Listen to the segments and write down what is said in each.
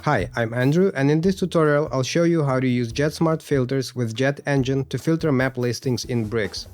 Hi, I'm Andrew, and in this tutorial I'll show you how to use JetSmartFilters with JetEngine to filter map listings in bricks.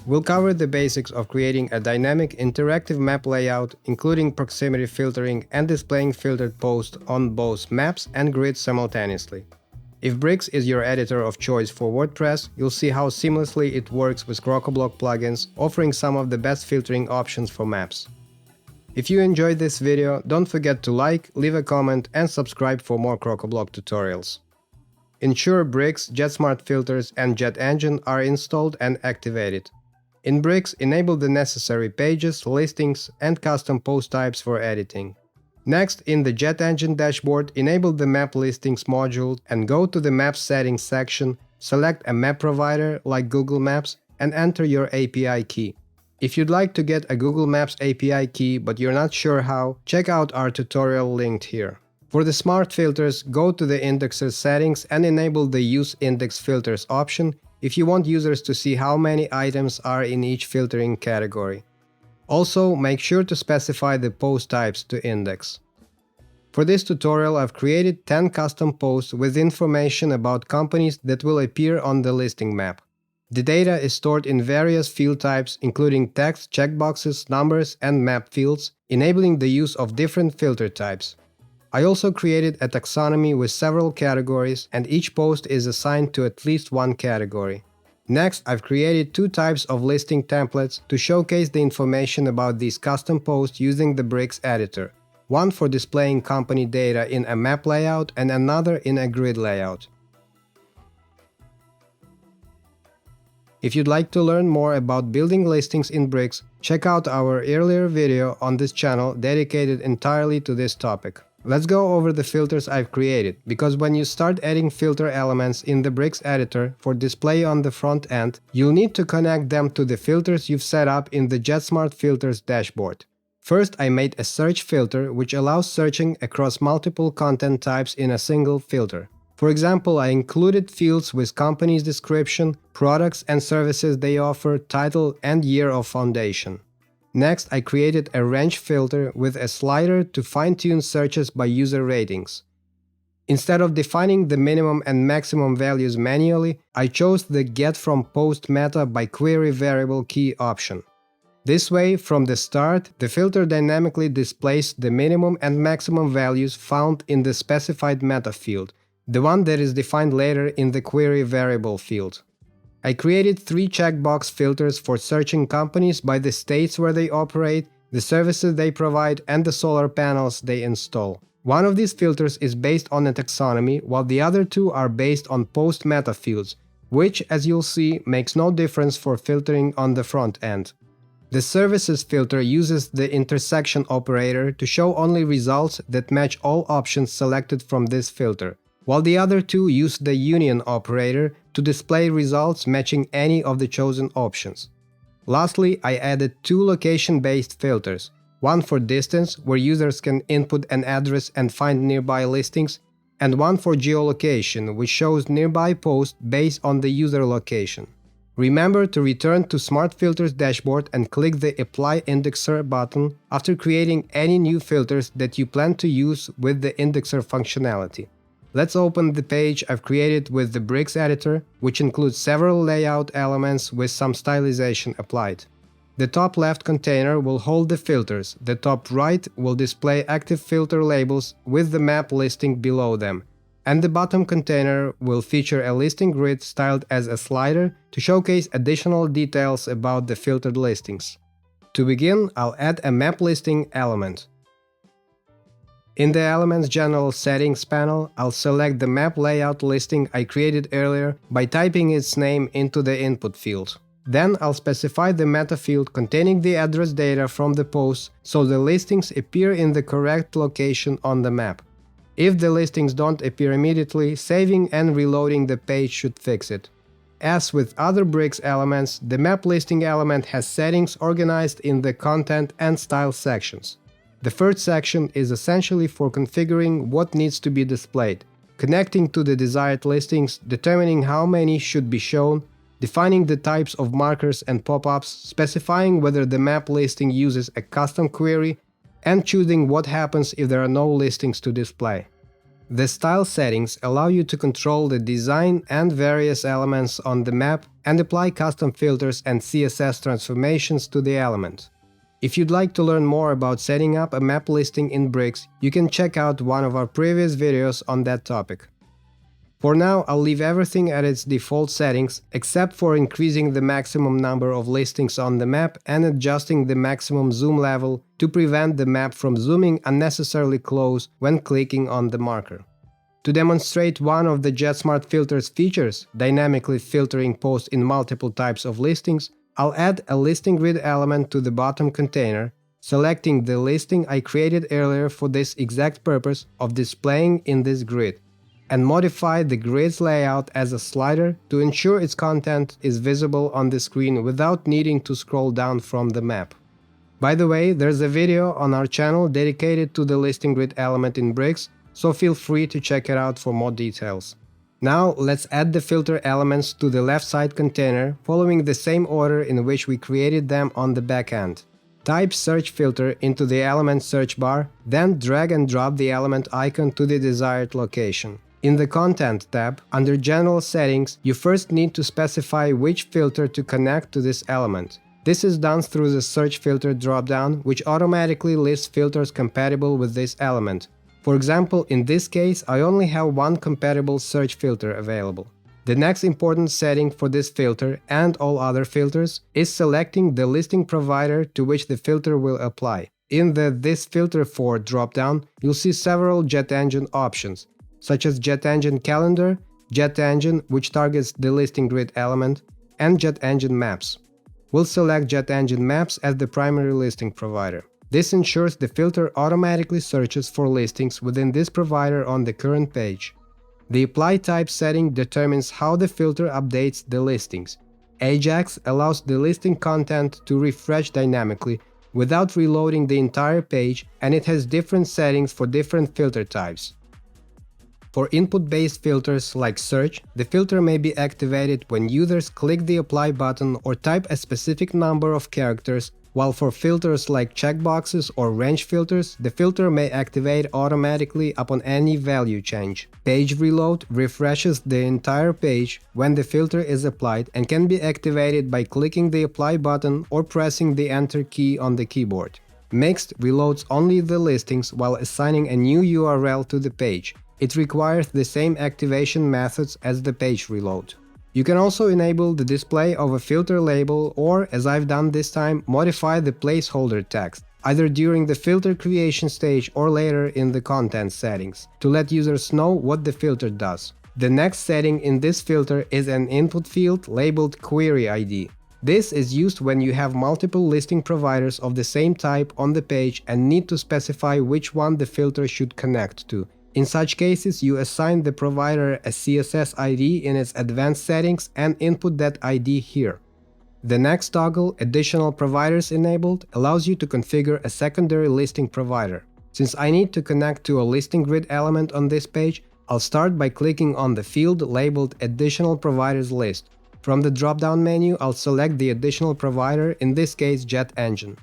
We'll cover the basics of creating a dynamic interactive map layout, including proximity filtering and displaying filtered posts on both maps and grids simultaneously. If Bricks is your editor of choice for WordPress, you'll see how seamlessly it works with Crocoblock plugins, offering some of the best filtering options for maps. If you enjoyed this video, don't forget to like, leave a comment and subscribe for more Crocoblock tutorials. Ensure Bricks, JetSmartFilters and JetEngine are installed and activated. In Bricks, enable the necessary pages, listings and custom post types for editing. Next, in the JetEngine dashboard, enable the Map Listings module and go to the Map Settings section, select a map provider like Google Maps and enter your API key. If you'd like to get a Google Maps API key but you're not sure how, check out our tutorial linked here. For the smart filters, go to the indexer settings and enable the Use Index Filters option if you want users to see how many items are in each filtering category. Also, make sure to specify the post types to index. For this tutorial, I've created 10 custom posts with information about companies that will appear on the listing map. The data is stored in various field types, including text, checkboxes, numbers, and map fields, enabling the use of different filter types. I also created a taxonomy with several categories, and each post is assigned to at least one category. Next, I've created two types of listing templates to showcase the information about these custom posts using the Bricks editor. One for displaying company data in a map layout and another in a grid layout. If you'd like to learn more about building listings in Bricks, check out our earlier video on this channel dedicated entirely to this topic. Let's go over the filters I've created, because when you start adding filter elements in the Bricks editor for display on the front end, you'll need to connect them to the filters you've set up in the JetSmartFilters dashboard. First, I made a search filter which allows searching across multiple content types in a single filter. For example, I included fields with company's description, products and services they offer, title and year of foundation. Next, I created a range filter with a slider to fine-tune searches by user ratings. Instead of defining the minimum and maximum values manually, I chose the Get from Post Meta by Query Variable Key option. This way, from the start, the filter dynamically displays the minimum and maximum values found in the specified meta field, the one that is defined later in the query variable field. I created 3 checkbox filters for searching companies by the states where they operate, the services they provide, and the solar panels they install. One of these filters is based on a taxonomy, while the other 2 are based on post-meta fields, which, as you'll see, makes no difference for filtering on the front end. The services filter uses the intersection operator to show only results that match all options selected from this filter, while the other 2 use the union operator to display results matching any of the chosen options. Lastly, I added 2 location-based filters, one for distance, where users can input an address and find nearby listings, and one for geolocation, which shows nearby posts based on the user location. Remember to return to SmartFilters dashboard and click the Apply Indexer button after creating any new filters that you plan to use with the indexer functionality. Let's open the page I've created with the Bricks editor, which includes several layout elements with some stylization applied. The top left container will hold the filters, the top right will display active filter labels with the map listing below them, and the bottom container will feature a listing grid styled as a slider to showcase additional details about the filtered listings. To begin, I'll add a map listing element. In the Elements General Settings panel, I'll select the map layout listing I created earlier by typing its name into the input field. Then I'll specify the meta field containing the address data from the post so the listings appear in the correct location on the map. If the listings don't appear immediately, saving and reloading the page should fix it. As with other Bricks elements, the map listing element has settings organized in the Content and Style sections. The first section is essentially for configuring what needs to be displayed, connecting to the desired listings, determining how many should be shown, defining the types of markers and pop-ups, specifying whether the map listing uses a custom query, and choosing what happens if there are no listings to display. The style settings allow you to control the design and various elements on the map and apply custom filters and CSS transformations to the element. If you'd like to learn more about setting up a map listing in Bricks, you can check out one of our previous videos on that topic. For now, I'll leave everything at its default settings, except for increasing the maximum number of listings on the map and adjusting the maximum zoom level to prevent the map from zooming unnecessarily close when clicking on the marker. To demonstrate one of the JetSmartFilters features, dynamically filtering posts in multiple types of listings, I'll add a listing grid element to the bottom container, selecting the listing I created earlier for this exact purpose of displaying in this grid, and modify the grid's layout as a slider to ensure its content is visible on the screen without needing to scroll down from the map. By the way, there's a video on our channel dedicated to the listing grid element in Bricks, so feel free to check it out for more details. Now let's add the filter elements to the left side container, following the same order in which we created them on the back end. Type search filter into the element search bar, then drag and drop the element icon to the desired location. In the Content tab, under General Settings, you first need to specify which filter to connect to this element. This is done through the Search Filter dropdown, which automatically lists filters compatible with this element. For example, in this case, I only have one compatible search filter available. The next important setting for this filter and all other filters is selecting the listing provider to which the filter will apply. In the This Filter For dropdown, you'll see several JetEngine options, such as JetEngine Calendar, JetEngine, which targets the listing grid element, and JetEngine Maps. We'll select JetEngine Maps as the primary listing provider. This ensures the filter automatically searches for listings within this provider on the current page. The Apply Type setting determines how the filter updates the listings. Ajax allows the listing content to refresh dynamically without reloading the entire page, and it has different settings for different filter types. For input-based filters like search, the filter may be activated when users click the Apply button or type a specific number of characters, while for filters like checkboxes or range filters, the filter may activate automatically upon any value change. Page reload refreshes the entire page when the filter is applied and can be activated by clicking the Apply button or pressing the Enter key on the keyboard. Mixed reloads only the listings while assigning a new URL to the page. It requires the same activation methods as the page reload. You can also enable the display of a filter label or, as I've done this time, modify the placeholder text, either during the filter creation stage or later in the content settings, to let users know what the filter does. The next setting in this filter is an input field labeled Query ID. This is used when you have multiple listing providers of the same type on the page and need to specify which one the filter should connect to. In such cases, you assign the provider a CSS ID in its advanced settings and input that ID here. The next toggle, Additional Providers Enabled, allows you to configure a secondary listing provider. Since I need to connect to a listing grid element on this page, I'll start by clicking on the field labeled Additional Providers List. From the drop-down menu, I'll select the additional provider, in this case JetEngine.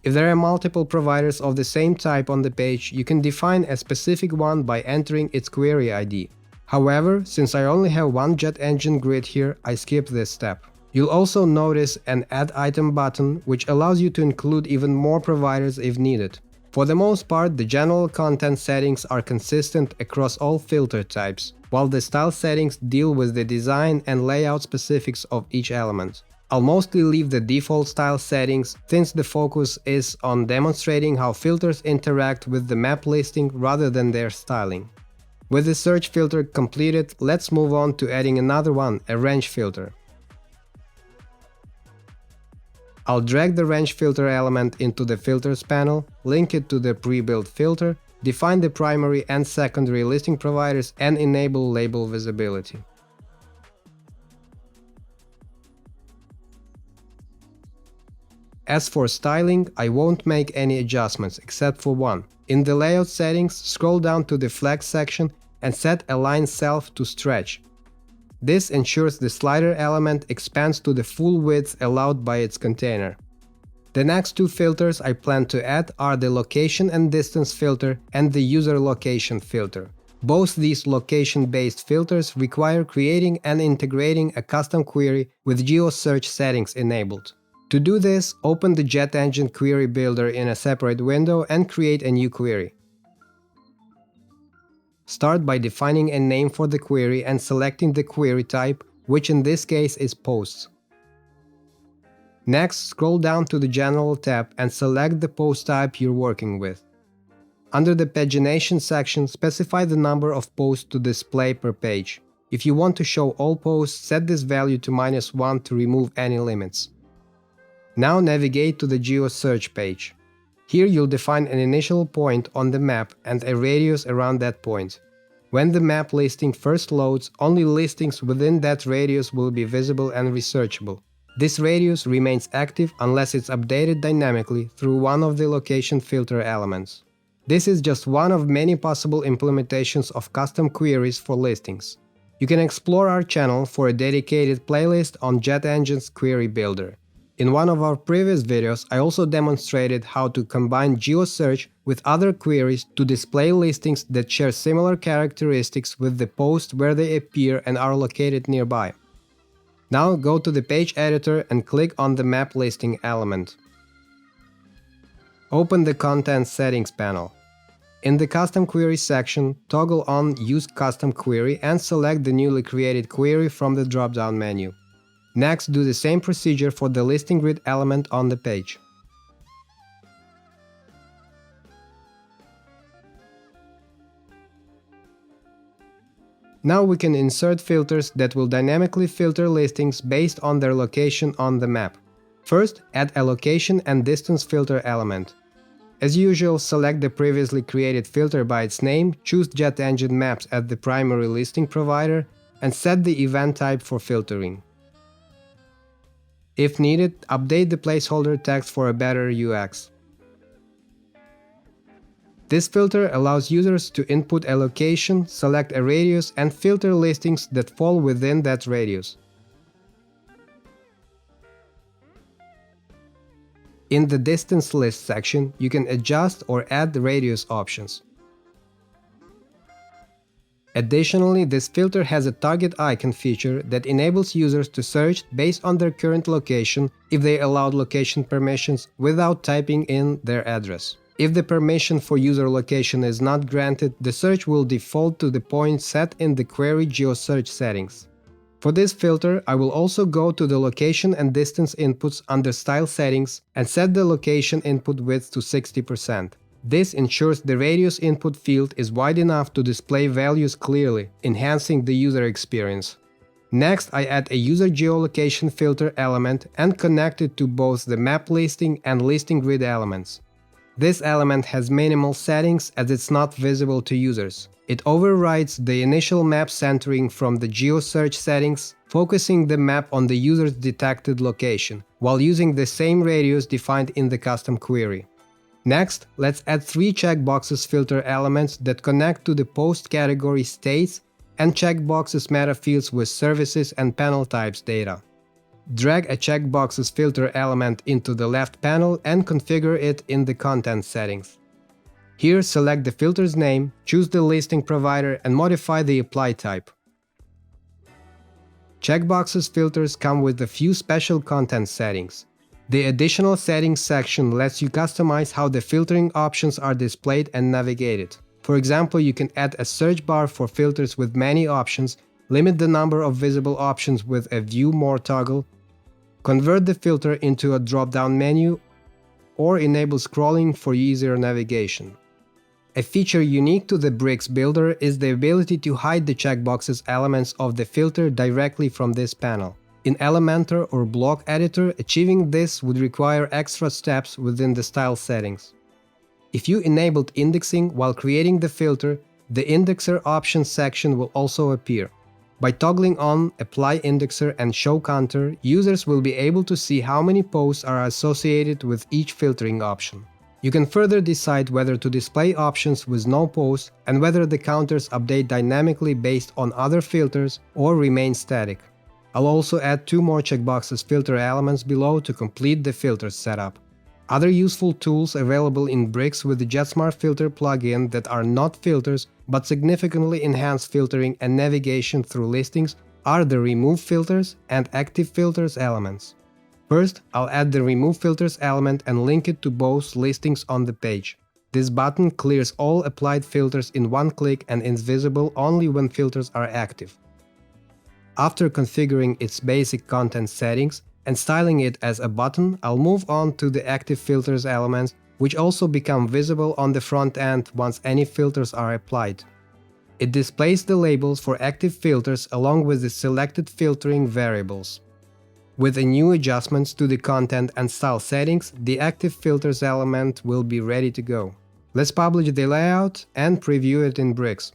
If there are multiple providers of the same type on the page, you can define a specific one by entering its query ID. However, since I only have one JetEngine grid here, I skip this step. You'll also notice an Add Item button, which allows you to include even more providers if needed. For the most part, the general content settings are consistent across all filter types, while the style settings deal with the design and layout specifics of each element. I'll mostly leave the default style settings, since the focus is on demonstrating how filters interact with the map listing rather than their styling. With the search filter completed, let's move on to adding another one, a range filter. I'll drag the range filter element into the Filters panel, link it to the pre-built filter, define the primary and secondary listing providers, and enable label visibility. As for styling, I won't make any adjustments except for one. In the layout settings, scroll down to the flex section and set Align Self to Stretch. This ensures the slider element expands to the full width allowed by its container. The next two filters I plan to add are the Location and Distance filter and the User Location filter. Both these location-based filters require creating and integrating a custom query with GeoSearch settings enabled. To do this, open the JetEngine Query Builder in a separate window and create a new query. Start by defining a name for the query and selecting the query type, which in this case is Posts. Next, scroll down to the General tab and select the post type you're working with. Under the pagination section, specify the number of posts to display per page. If you want to show all posts, set this value to -1 to remove any limits. Now navigate to the GeoSearch page. Here you'll define an initial point on the map and a radius around that point. When the map listing first loads, only listings within that radius will be visible and researchable. This radius remains active unless it's updated dynamically through one of the location filter elements. This is just one of many possible implementations of custom queries for listings. You can explore our channel for a dedicated playlist on JetEngine's Query Builder. In one of our previous videos, I also demonstrated how to combine GeoSearch with other queries to display listings that share similar characteristics with the post where they appear and are located nearby. Now go to the page editor and click on the map listing element. Open the Content Settings panel. In the Custom Query section, toggle on Use Custom Query and select the newly created query from the drop-down menu. Next, do the same procedure for the listing grid element on the page. Now we can insert filters that will dynamically filter listings based on their location on the map. First, add a location and distance filter element. As usual, select the previously created filter by its name, choose JetEngine Maps as the primary listing provider, and set the event type for filtering. If needed, update the placeholder text for a better UX. This filter allows users to input a location, select a radius, and filter listings that fall within that radius. In the Distance List section, you can adjust or add the radius options. Additionally, this filter has a target icon feature that enables users to search based on their current location if they allowed location permissions without typing in their address. If the permission for user location is not granted, the search will default to the point set in the query GeoSearch settings. For this filter, I will also go to the location and distance inputs under Style Settings and set the location input width to 60%. This ensures the radius input field is wide enough to display values clearly, enhancing the user experience. Next, I add a user geolocation filter element and connect it to both the map listing and listing grid elements. This element has minimal settings as it's not visible to users. It overrides the initial map centering from the GeoSearch settings, focusing the map on the user's detected location, while using the same radius defined in the custom query. Next, let's add 3 checkboxes filter elements that connect to the post category states and checkboxes meta fields with services and panel types data. Drag a checkboxes filter element into the left panel and configure it in the content settings. Here, select the filter's name, choose the listing provider, and modify the apply type. Checkboxes filters come with a few special content settings. The additional settings section lets you customize how the filtering options are displayed and navigated. For example, you can add a search bar for filters with many options, limit the number of visible options with a View More toggle, convert the filter into a drop-down menu, or enable scrolling for easier navigation. A feature unique to the Bricks builder is the ability to hide the checkboxes elements of the filter directly from this panel. In Elementor or Block Editor, achieving this would require extra steps within the style settings. If you enabled indexing while creating the filter, the Indexer options section will also appear. By toggling on Apply Indexer and Show Counter, users will be able to see how many posts are associated with each filtering option. You can further decide whether to display options with no posts and whether the counters update dynamically based on other filters or remain static. I'll also add 2 more checkboxes filter elements below to complete the filter setup. Other useful tools available in Bricks with the JetSmartFilter plugin that are not filters but significantly enhance filtering and navigation through listings are the Remove Filters and Active Filters elements. First, I'll add the Remove Filters element and link it to both listings on the page. This button clears all applied filters in one click and is visible only when filters are active. After configuring its basic content settings and styling it as a button, I'll move on to the Active Filters elements, which also become visible on the front end once any filters are applied. It displays the labels for active filters along with the selected filtering variables. With the new adjustments to the content and style settings, the Active Filters element will be ready to go. Let's publish the layout and preview it in Bricks.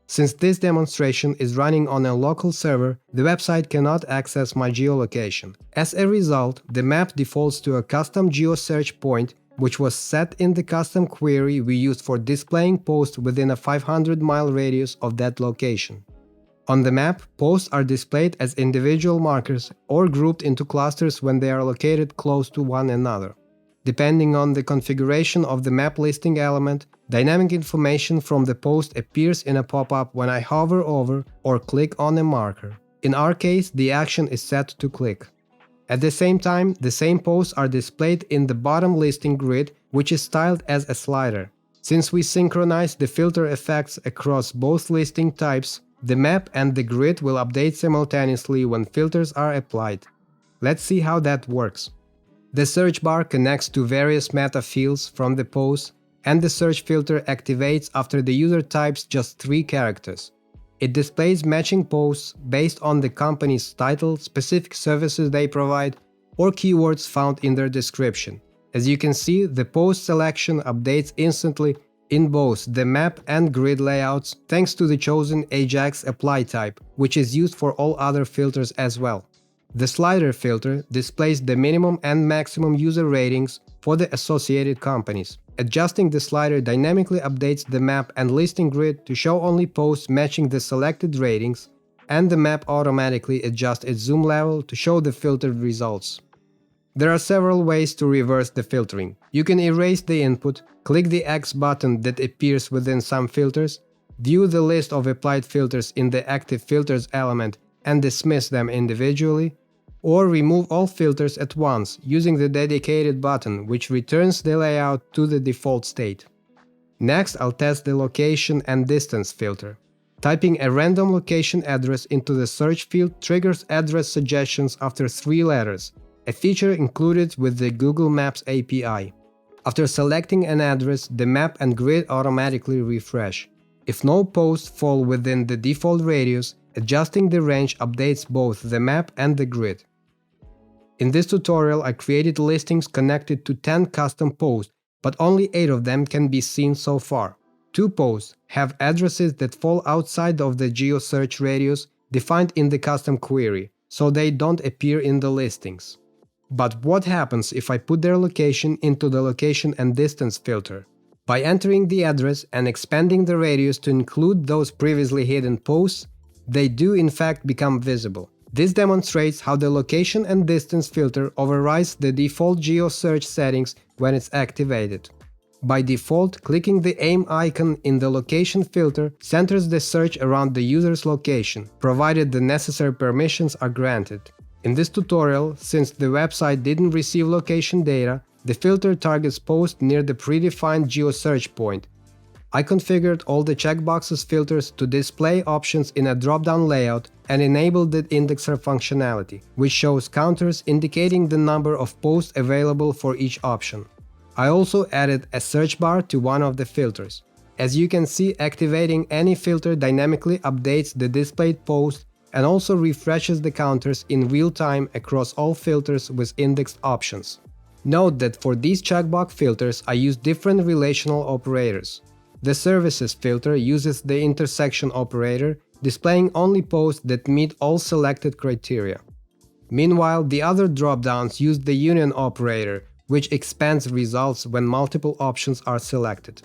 Since this demonstration is running on a local server, the website cannot access my geolocation. As a result, the map defaults to a custom geosearch point, which was set in the custom query we used for displaying posts within a 500-mile radius of that location. On the map, posts are displayed as individual markers or grouped into clusters when they are located close to one another. Depending on the configuration of the map listing element, dynamic information from the post appears in a pop-up when I hover over or click on a marker. In our case, the action is set to click. At the same time, the same posts are displayed in the bottom listing grid, which is styled as a slider. Since we synchronize the filter effects across both listing types, the map and the grid will update simultaneously when filters are applied. Let's see how that works. The search bar connects to various meta fields from the post, and the search filter activates after the user types just 3 characters. It displays matching posts based on the company's title, specific services they provide, or keywords found in their description. As you can see, the post selection updates instantly in both the map and grid layouts thanks to the chosen Ajax apply type, which is used for all other filters as well. The slider filter displays the minimum and maximum user ratings for the associated companies. Adjusting the slider dynamically updates the map and listing grid to show only posts matching the selected ratings, and the map automatically adjusts its zoom level to show the filtered results. There are several ways to reverse the filtering. You can erase the input, click the X button that appears within some filters, view the list of applied filters in the Active Filters element and dismiss them individually, or remove all filters at once using the dedicated button, which returns the layout to the default state. Next, I'll test the location and distance filter. Typing a random location address into the search field triggers address suggestions after 3 letters, a feature included with the Google Maps API. After selecting an address, the map and grid automatically refresh. If no posts fall within the default radius, adjusting the range updates both the map and the grid. In this tutorial, I created listings connected to 10 custom posts, but only 8 of them can be seen so far. 2 posts have addresses that fall outside of the GeoSearch radius defined in the custom query, so they don't appear in the listings. But what happens if I put their location into the location and distance filter? By entering the address and expanding the radius to include those previously hidden posts, they do in fact become visible. This demonstrates how the location and distance filter overrides the default GeoSearch settings when it's activated. By default, clicking the aim icon in the location filter centers the search around the user's location, provided the necessary permissions are granted. In this tutorial, since the website didn't receive location data, the filter targets posts near the predefined GeoSearch point. I configured all the checkboxes filters to display options in a drop-down layout and enabled the indexer functionality, which shows counters indicating the number of posts available for each option. I also added a search bar to one of the filters. As you can see, activating any filter dynamically updates the displayed post and also refreshes the counters in real time across all filters with indexed options. Note that for these checkbox filters I use different relational operators. The services filter uses the intersection operator, displaying only posts that meet all selected criteria. Meanwhile, the other dropdowns use the union operator, which expands results when multiple options are selected.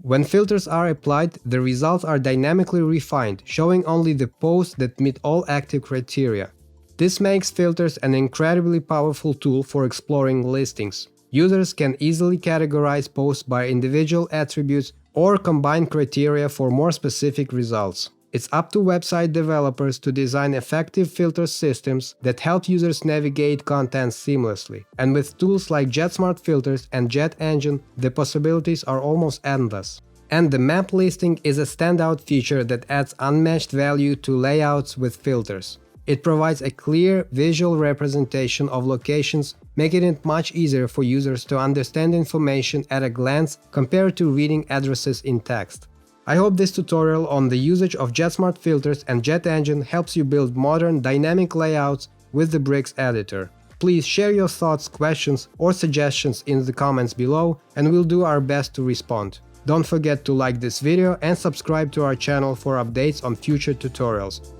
When filters are applied, the results are dynamically refined, showing only the posts that meet all active criteria. This makes filters an incredibly powerful tool for exploring listings. Users can easily categorize posts by individual attributes or combine criteria for more specific results. It's up to website developers to design effective filter systems that help users navigate content seamlessly. And with tools like JetSmartFilters and JetEngine, the possibilities are almost endless. And the map listing is a standout feature that adds unmatched value to layouts with filters. It provides a clear visual representation of locations, making it much easier for users to understand information at a glance compared to reading addresses in text. I hope this tutorial on the usage of JetSmartFilters and JetEngine helps you build modern, dynamic layouts with the Bricks editor. Please share your thoughts, questions, or suggestions in the comments below, and we'll do our best to respond. Don't forget to like this video and subscribe to our channel for updates on future tutorials.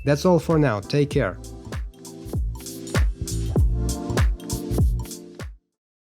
That's all for now, take care.